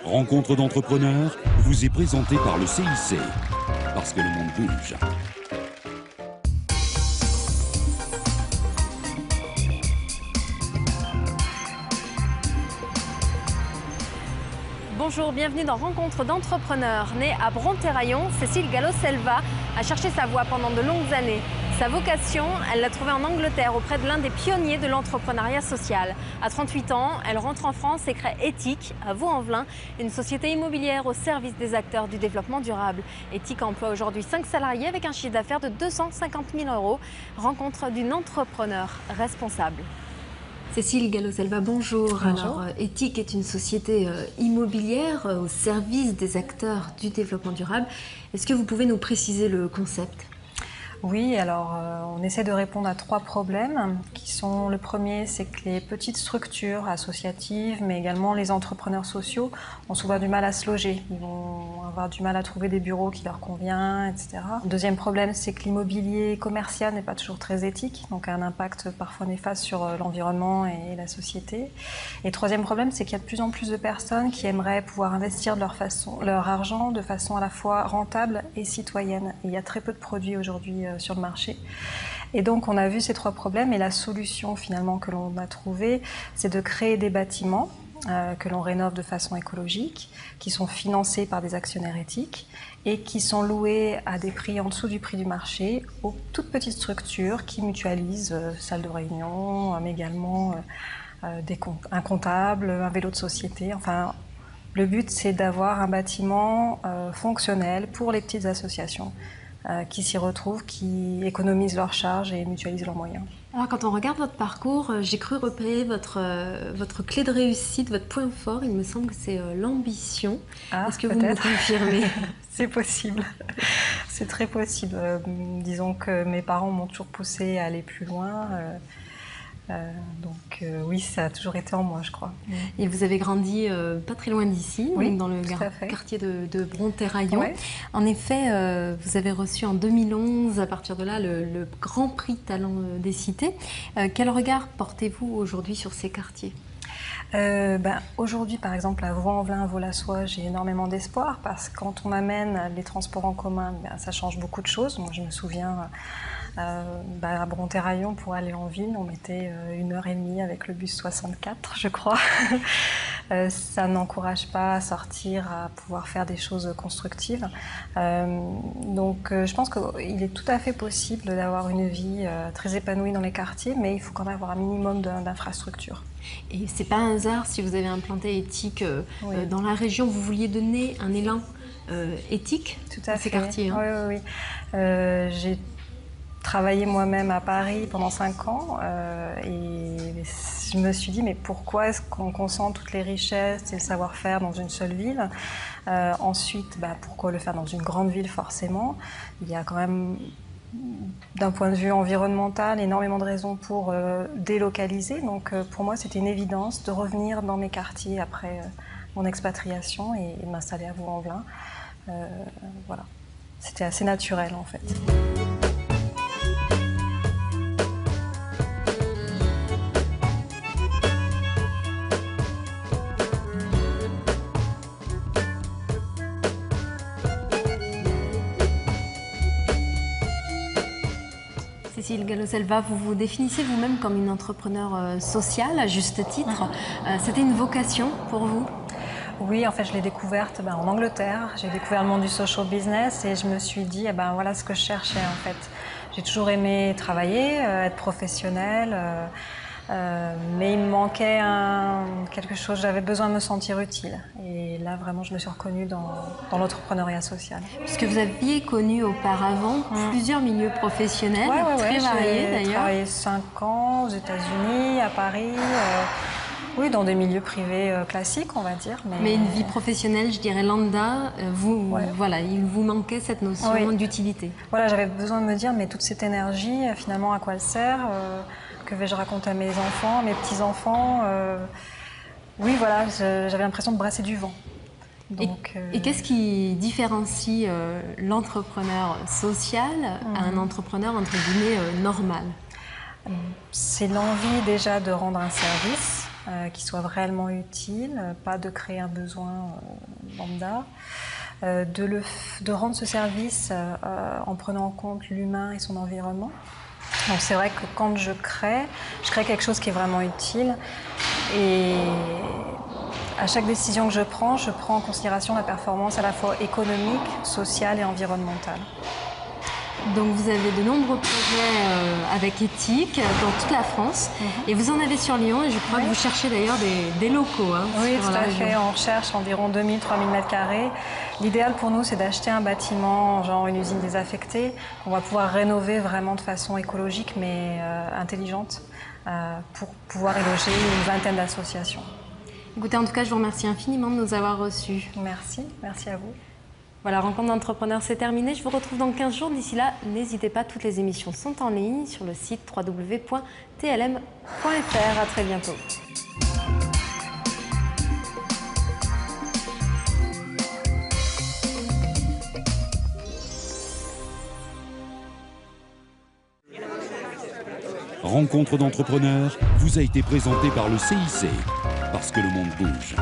Rencontre d'entrepreneurs vous est présentée par le CIC, parce que le monde bouge. Bonjour, bienvenue dans Rencontre d'entrepreneurs. Née à Bronterraillon, Cécile Gallo-Selva a cherché sa voie pendant de longues années. Sa vocation, elle l'a trouvée en Angleterre auprès de l'un des pionniers de l'entrepreneuriat social. À 38 ans, elle rentre en France et crée Ethic, à Vaux-en-Velin, une société immobilière au service des acteurs du développement durable. Ethic emploie aujourd'hui 5 salariés avec un chiffre d'affaires de 250 000 €. Rencontre d'une entrepreneur responsable. Cécile Gallo-Selva, bonjour. Bonjour. Alors, Ethic est une société immobilière au service des acteurs du développement durable. Est-ce que vous pouvez nous préciser le concept ? Oui, alors on essaie de répondre à 3 problèmes qui sont, le premier, c'est que les petites structures associatives, mais également les entrepreneurs sociaux ont souvent du mal à se loger. Ils vont avoir du mal à trouver des bureaux qui leur conviennent, etc. Le deuxième problème, c'est que l'immobilier commercial n'est pas toujours très éthique, donc a un impact parfois néfaste sur l'environnement et la société. Et le troisième problème, c'est qu'il y a de plus en plus de personnes qui aimeraient pouvoir investir de leur argent de façon à la fois rentable et citoyenne. Et il y a très peu de produits aujourd'hui sur le marché. Et donc on a vu ces 3 problèmes et la solution finalement que l'on a trouvée, c'est de créer des bâtiments que l'on rénove de façon écologique, qui sont financés par des actionnaires éthiques et qui sont loués à des prix en dessous du prix du marché aux toutes petites structures qui mutualisent salle de réunion, mais également un comptable, un vélo de société, enfin. Le but, c'est d'avoir un bâtiment fonctionnel pour les petites associations qui s'y retrouvent, qui économisent leurs charges et mutualisent leurs moyens. Alors, quand on regarde votre parcours, j'ai cru repérer votre clé de réussite, votre point fort. Il me semble que c'est l'ambition. Est-ce que vous me confirmez ? C'est possible. C'est très possible. Disons que mes parents m'ont toujours poussée à aller plus loin. Donc oui, ça a toujours été en moi, je crois. Et vous avez grandi pas très loin d'ici, oui, dans le quartier de Bronterraillon. Ouais. En effet, vous avez reçu en 2011, à partir de là, le Grand Prix Talent des Cités. Quel regard portez-vous aujourd'hui sur ces quartiers ? Aujourd'hui, par exemple, à Vaux-en-Velin, Vaux-la-Soie, j'ai énormément d'espoir parce que quand on amène les transports en commun, ça change beaucoup de choses. Moi, je me souviens, à Bronterraillon, pour aller en ville, on mettait 1h30 avec le bus 64, je crois. Ça n'encourage pas à sortir, à pouvoir faire des choses constructives. Donc, je pense qu'il est tout à fait possible d'avoir une vie très épanouie dans les quartiers, mais il faut quand même avoir un minimum d'infrastructures. Et c'est pas un hasard si vous avez implanté Ethic dans la région. Vous vouliez donner un élan éthique à ces quartiers. Hein. Oui. J'ai travaillé moi-même à Paris pendant 5 ans et je me suis dit mais pourquoi est-ce qu'on concentre toutes les richesses et le savoir-faire dans une seule ville ? Ensuite, pourquoi le faire dans une grande ville forcément ? Il y a quand même, d'un point de vue environnemental, énormément de raisons pour délocaliser. Donc pour moi, c'était une évidence de revenir dans mes quartiers après mon expatriation et de m'installer à Vaux-en-Velin. Voilà. C'était assez naturel en fait. Cécile Gallo-Selva, vous vous définissez vous-même comme une entrepreneure sociale, à juste titre. C'était une vocation pour vous ? Oui, en fait, je l'ai découverte en Angleterre. J'ai découvert le monde du social business et je me suis dit, voilà ce que je cherchais en fait. J'ai toujours aimé travailler, être professionnelle, mais il me manquait quelque chose, j'avais besoin de me sentir utile. Et là, vraiment, je me suis reconnue dans l'entrepreneuriat social. Puisque vous aviez connu auparavant plusieurs milieux professionnels, très variés d'ailleurs. J'ai travaillé 5 ans aux États-Unis, à Paris. Oui, dans des milieux privés classiques, on va dire. Mais une vie professionnelle, je dirais lambda, voilà, il vous manquait cette notion d'utilité. Voilà, j'avais besoin de me dire, mais toute cette énergie, finalement, à quoi elle sert ? Que vais-je raconter à mes enfants, mes petits-enfants ? Oui, voilà, j'avais l'impression de brasser du vent. Donc, et qu'est-ce qui différencie l'entrepreneur social à un entrepreneur, entre guillemets, normal ? C'est l'envie déjà de rendre un service. qui soit réellement utile, pas de créer un besoin lambda. De rendre ce service en prenant en compte l'humain et son environnement. Donc c'est vrai que quand je crée quelque chose qui est vraiment utile et à chaque décision que je prends en considération la performance à la fois économique, sociale et environnementale. Donc vous avez de nombreux projets avec éthique dans toute la France et vous en avez sur Lyon et je crois que vous cherchez d'ailleurs des locaux. Oui, tout à fait. On recherche environ 2000-3000 m². L'idéal pour nous, c'est d'acheter un bâtiment, genre une usine désaffectée, qu'on va pouvoir rénover vraiment de façon écologique mais intelligente pour pouvoir y loger une vingtaine d'associations. Écoutez, en tout cas, je vous remercie infiniment de nous avoir reçus. Merci à vous. Voilà, Rencontre d'entrepreneurs, c'est terminé. Je vous retrouve dans 15 jours. D'ici là, n'hésitez pas, toutes les émissions sont en ligne sur le site www.tlm.fr. À très bientôt. Rencontre d'entrepreneurs vous a été présenté par le CIC, parce que le monde bouge.